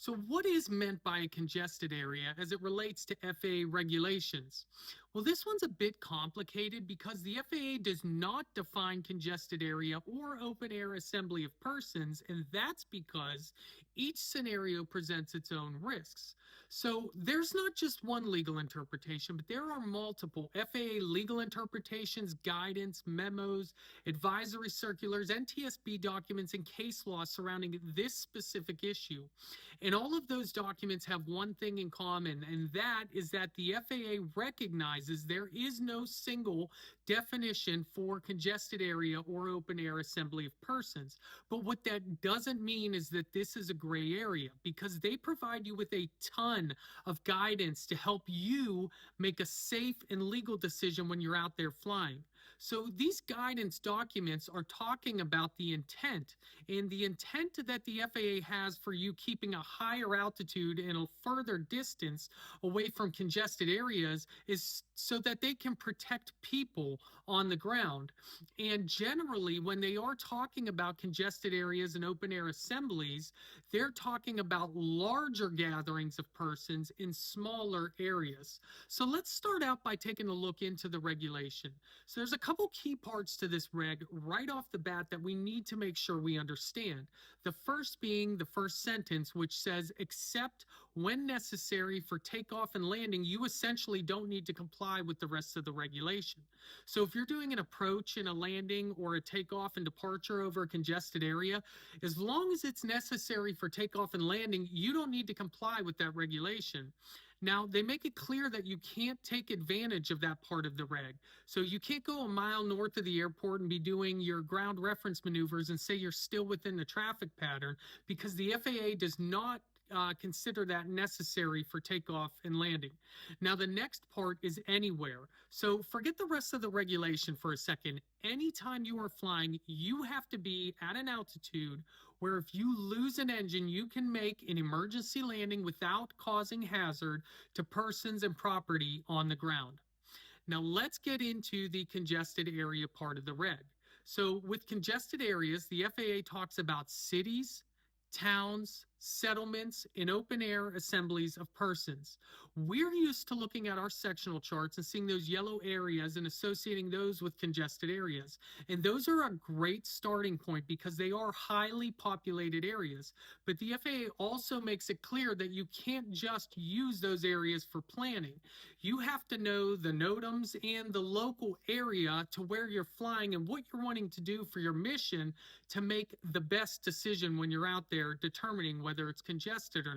So, what is meant by a congested area as it relates to FAA regulations? Well, this one's a bit complicated because the FAA does not define congested area or open air assembly of persons, and that's because each scenario presents its own risks. So, there's not just one legal interpretation, but there are multiple FAA legal interpretations, guidance, memos, advisory circulars, NTSB documents, and case law surrounding this specific issue. And all of those documents have one thing in common, and that is that the FAA recognizes there is no single definition for congested area or open air assembly of persons. But what that doesn't mean is that this is a gray area because they provide you with a ton of guidance to help you make a safe and legal decision when you're out there flying. So these guidance documents are talking about the intent, and the intent that the FAA has for you keeping a higher altitude and a further distance away from congested areas is so that they can protect people on the ground. And generally, when they are talking about congested areas and open air assemblies, they're talking about larger gatherings of persons in smaller areas. So let's start out by taking a look into the regulation. So there's a couple key parts to this reg right off the bat that we need to make sure we understand. The first being the first sentence, which says, except when necessary for takeoff and landing, you essentially don't need to comply with the rest of the regulation. So if you're doing an approach and a landing or a takeoff and departure over a congested area, as long as it's necessary for takeoff and landing, you don't need to comply with that regulation. Now, they make it clear that you can't take advantage of that part of the reg. So you can't go a mile north of the airport and be doing your ground reference maneuvers and say you're still within the traffic pattern because the FAA does not consider that necessary for takeoff and landing. Now, the next part is anywhere. So forget the rest of the regulation for a second. Anytime you are flying, you have to be at an altitude where if you lose an engine, you can make an emergency landing without causing hazard to persons and property on the ground. Now, let's get into the congested area part of the reg. So with congested areas, the FAA talks about cities, towns, settlements, and open air assemblies of persons. We're used to looking at our sectional charts and seeing those yellow areas and associating those with congested areas. And those are a great starting point because they are highly populated areas. But the FAA also makes it clear that you can't just use those areas for planning. You have to know the NOTAMs and the local area to where you're flying and what you're wanting to do for your mission to make the best decision when you're out there determining whether it's congested or not.